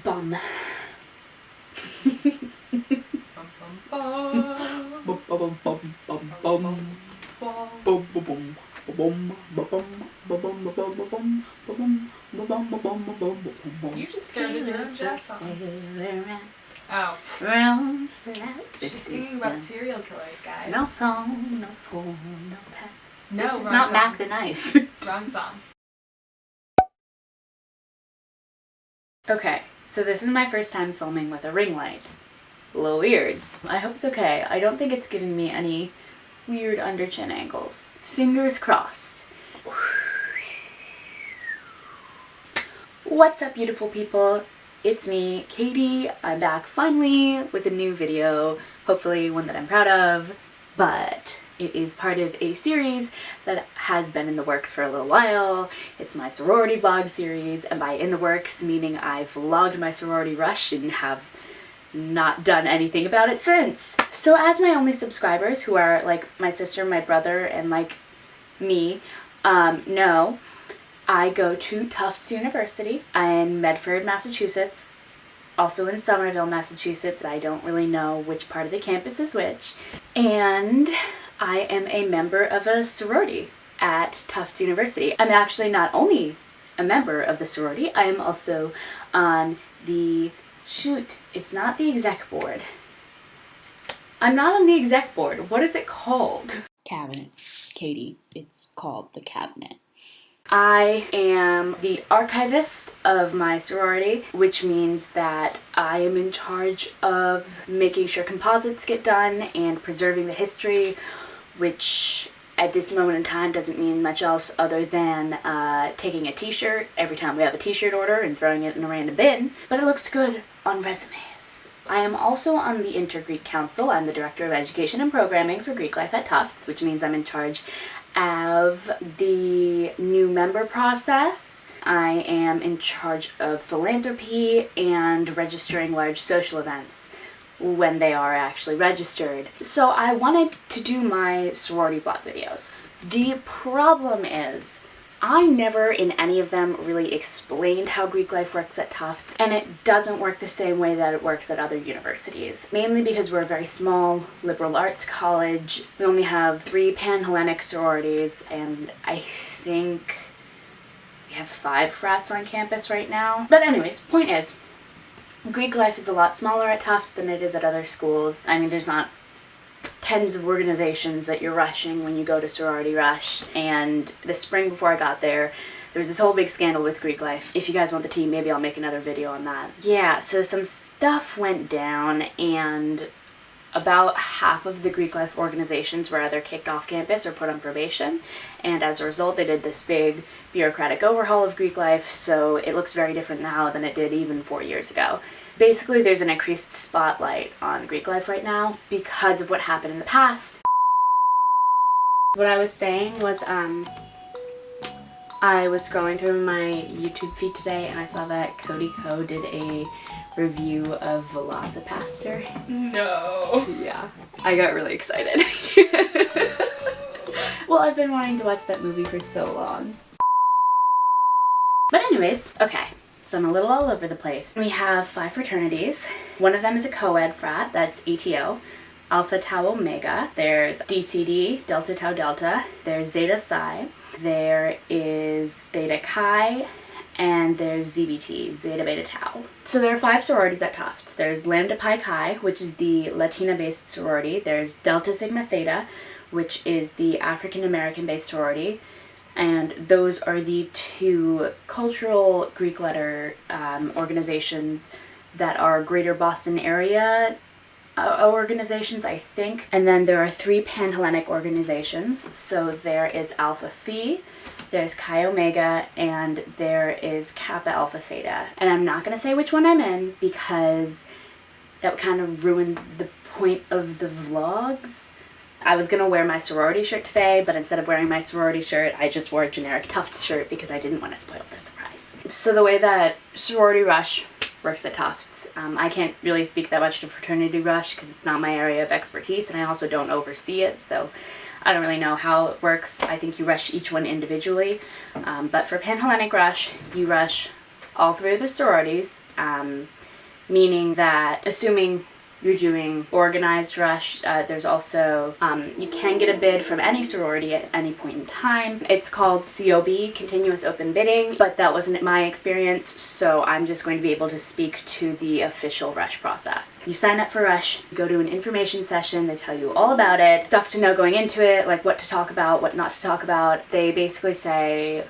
Bum. You just started your own jazz song. Oh. She's singing about serial killers, guys. No phone, no pool, no pets. No, this is wrong not song. Mac the Knife. Wrong song. Okay, so this is my first time filming with a ring light. A little weird. I hope it's okay. I don't think it's giving me any weird under chin angles. Fingers crossed. What's up, beautiful people? It's me, Katie. I'm back finally with a new video, hopefully one that I'm proud of, but it is part of a series that has been in the works for a little while. It's my sorority vlog series, and by in the works meaning I've vlogged my sorority rush and have not done anything about it since. So as my only subscribers, who are like my sister, my brother, and like me, know, I go to Tufts University in Medford, Massachusetts, also in Somerville, Massachusetts. I don't really know which part of the campus is which. And I am a member of a sorority at Tufts University. I'm actually not only a member of the sorority, I am also on the, shoot, it's not the exec board. I'm not on the exec board. What is it called? Cabinet. Katie, it's called the cabinet. I am the archivist of my sorority, which means that I am in charge of making sure composites get done and preserving the history, which at this moment in time doesn't mean much else other than taking a t-shirt every time we have a t-shirt order and throwing it in a random bin, but it looks good on resumes. I am also on the Inter-Greek Council. I'm the Director of Education and Programming for Greek Life at Tufts, which means I'm in charge of the new member process. I am in charge of philanthropy and registering large social events when they are actually registered. So I wanted to do my sorority vlog videos. The problem is, I never in any of them really explained how Greek life works at Tufts, and it doesn't work the same way that it works at other universities. Mainly because we're a very small liberal arts college. We only have 3 Pan-Hellenic sororities, and I think we have 5 frats on campus right now. But anyways, point is, Greek life is a lot smaller at Tufts than it is at other schools. I mean, there's not tens of organizations that you're rushing when you go to sorority rush. And the spring before I got there was this whole big scandal with Greek life. If you guys want the tea, maybe I'll make another video on that. Yeah, so some stuff went down, and about half of the Greek life organizations were either kicked off campus or put on probation, and as a result they did this big bureaucratic overhaul of Greek life, so it looks very different now than it did even 4 years ago. Basically, there's an increased spotlight on Greek life right now because of what happened in the past. What I was saying was, I was scrolling through my YouTube feed today and I saw that Cody Co did a review of Velocipaster. No. Yeah. I got really excited. Well, I've been wanting to watch that movie for so long. But anyways, okay. So I'm a little all over the place. We have 5 fraternities. One of them is a co-ed frat, that's ETO. Alpha Tau Omega. There's DTD, Delta Tau Delta. There's Zeta Psi. There is Theta Chi. And there's ZBT, Zeta Beta Tau. So there are 5 sororities at Tufts. There's Lambda Pi Chi, which is the Latina-based sorority. There's Delta Sigma Theta, which is the African-American-based sorority. And those are the 2 cultural Greek letter organizations that are Greater Boston area organizations, I think. And then there are 3 Pan-Hellenic organizations. So there is Alpha Phi, there's Chi Omega, and there is Kappa Alpha Theta. And I'm not going to say which one I'm in because that would kind of ruin the point of the vlogs. I was gonna wear my sorority shirt today, but instead of wearing my sorority shirt, I just wore a generic Tufts shirt because I didn't want to spoil the surprise. So the way that sorority rush works at Tufts, I can't really speak that much to fraternity rush because it's not my area of expertise, and I also don't oversee it, so I don't really know how it works. I think you rush each one individually, but for Pan-Hellenic rush, you rush all three of the sororities, meaning that assuming you're doing organized rush, there's also, you can get a bid from any sorority at any point in time. It's called COB, Continuous Open Bidding, but that wasn't my experience, so I'm just going to be able to speak to the official rush process. You sign up for rush, go to an information session, they tell you all about it, stuff to know going into it, like what to talk about, what not to talk about. They basically say,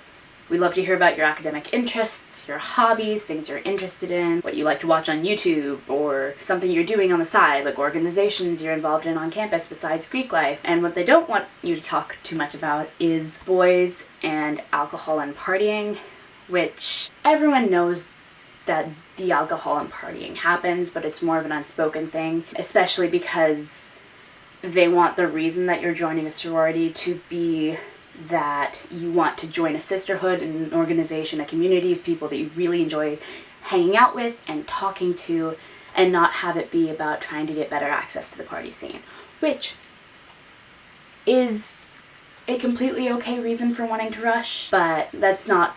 we'd love to hear about your academic interests, your hobbies, things you're interested in, what you like to watch on YouTube, or something you're doing on the side, like organizations you're involved in on campus besides Greek life. And what they don't want you to talk too much about is boys and alcohol and partying, which everyone knows that the alcohol and partying happens, but it's more of an unspoken thing, especially because they want the reason that you're joining a sorority to be that you want to join a sisterhood, an organization, a community of people that you really enjoy hanging out with and talking to, and not have it be about trying to get better access to the party scene, which is a completely okay reason for wanting to rush, but that's not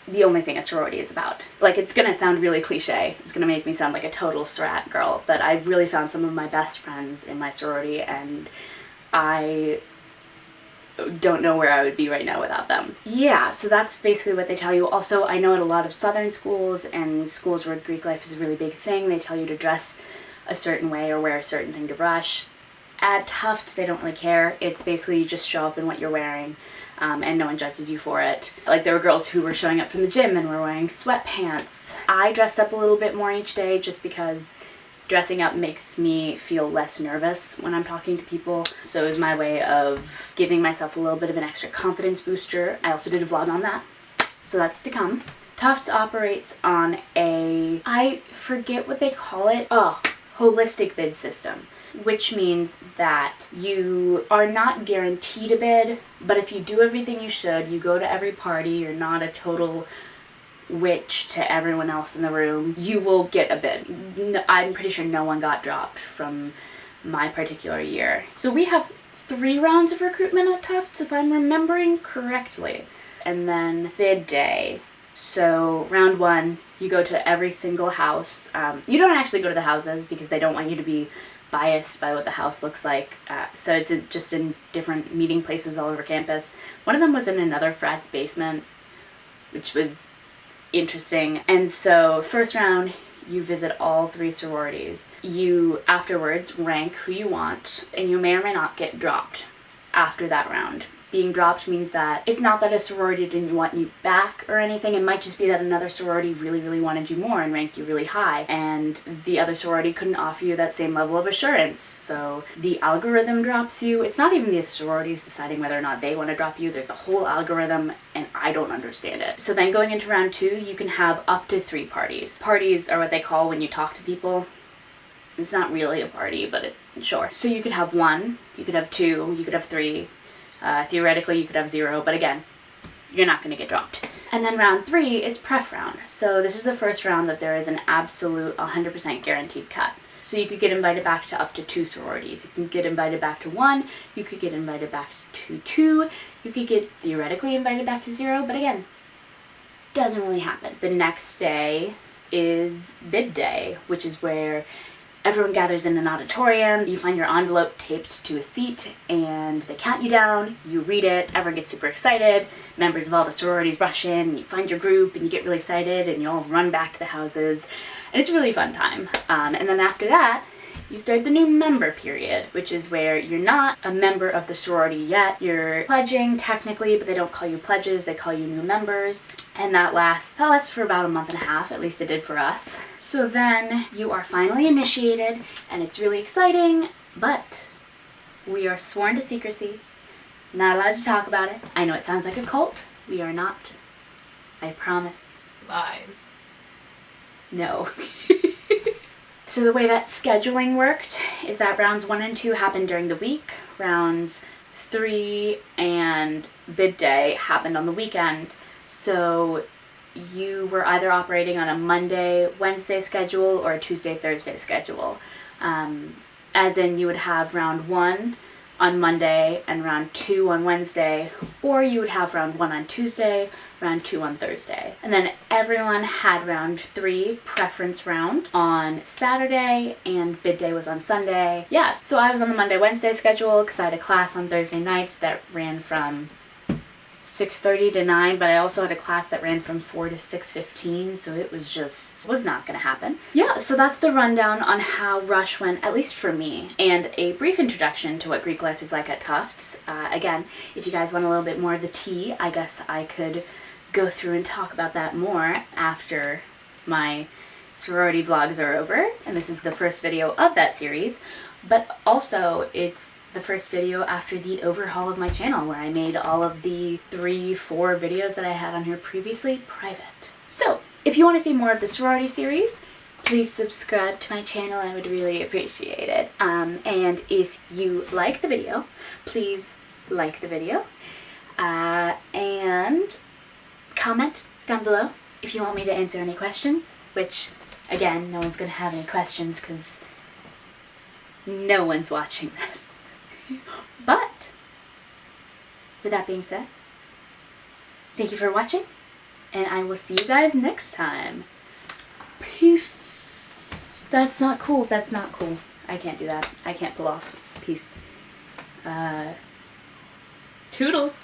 the only thing a sorority is about. Like, it's gonna sound really cliche, it's gonna make me sound like a total sorority girl, but I've really found some of my best friends in my sorority, and I don't know where I would be right now without them. Yeah, so that's basically what they tell you. Also, I know at a lot of southern schools and schools where Greek life is a really big thing, they tell you to dress a certain way or wear a certain thing to rush. At Tufts, they don't really care. It's basically you just show up in what you're wearing, and no one judges you for it. Like, there were girls who were showing up from the gym and were wearing sweatpants. I dressed up a little bit more each day just because dressing up makes me feel less nervous when I'm talking to people. So it was my way of giving myself a little bit of an extra confidence booster. I also did a vlog on that, so that's to come. Tufts operates on a, I forget what they call it, holistic bid system, which means that you are not guaranteed a bid, but if you do everything you should, you go to every party, you're not a total witch to everyone else in the room, you will get a bid. I'm pretty sure no one got dropped from my particular year. So we have 3 rounds of recruitment at Tufts, if I'm remembering correctly. And then bid day. So round 1, you go to every single house. You don't actually go to the houses because they don't want you to be biased by what the house looks like. So it's just in different meeting places all over campus. One of them was in another frat's basement, which was interesting. And so first round, you visit all 3 sororities. You afterwards rank who you want, and you may or may not get dropped after that round. Being dropped means that it's not that a sorority didn't want you back or anything. It might just be that another sorority really, really wanted you more and ranked you really high, and the other sorority couldn't offer you that same level of assurance. So the algorithm drops you. It's not even the sororities deciding whether or not they want to drop you. There's a whole algorithm, and I don't understand it. So then going into round 2, you can have up to 3 parties. Parties are what they call when you talk to people. It's not really a party, but sure. So you could have 1, you could have 2, you could have 3. Theoretically, you could have 0, but again, you're not going to get dropped. And then round 3 is pref round. So this is the first round that there is an absolute 100% guaranteed cut. So you could get invited back to up to 2 sororities. You can get invited back to 1, you could get invited back to 2, you could get theoretically invited back to 0, but again, doesn't really happen. The next day is bid day, which is where everyone gathers in an auditorium, you find your envelope taped to a seat, and they count you down, you read it, everyone gets super excited, members of all the sororities rush in, you find your group, and you get really excited, and you all run back to the houses, and it's a really fun time. And then after that, you start the new member period, which is where you're not a member of the sorority yet. You're pledging technically, but they don't call you pledges, they call you new members. And that lasts for about a month and a half, at least it did for us. So then you are finally initiated, and it's really exciting, but we are sworn to secrecy, not allowed to talk about it. I know it sounds like a cult, we are not. I promise. Lies. No. So the way that scheduling worked is that rounds 1 and 2 happened during the week. Rounds 3 and bid day happened on the weekend. So you were either operating on a Monday, Wednesday schedule or a Tuesday, Thursday schedule. As in, you would have round 1 on Monday and round 2 on Wednesday, or you would have round 1 on Tuesday, round 2 on Thursday. And then everyone had round 3 preference round on Saturday, and bid day was on Sunday. Yeah, so I was on the Monday-Wednesday schedule because I had a class on Thursday nights that ran from 6:30 to 9, but I also had a class that ran from 4 to 6:15, so it was not gonna happen. Yeah, so that's the rundown on how Rush went, at least for me, and a brief introduction to what Greek life is like at Tufts. Again, if you guys want a little bit more of the tea, I guess I could go through and talk about that more after my sorority vlogs are over, and this is the first video of that series, but also it's the first video after the overhaul of my channel where I made all of the 3-4 videos that I had on here previously private. So, if you want to see more of the sorority series, please subscribe to my channel. I would really appreciate it. And if you like the video, please like the video. And comment down below if you want me to answer any questions, which, again, no one's going to have any questions because no one's watching this. But, with that being said, thank you for watching, and I will see you guys next time. Peace. That's not cool. That's not cool. I can't do that. I can't pull off. Peace. Toodles.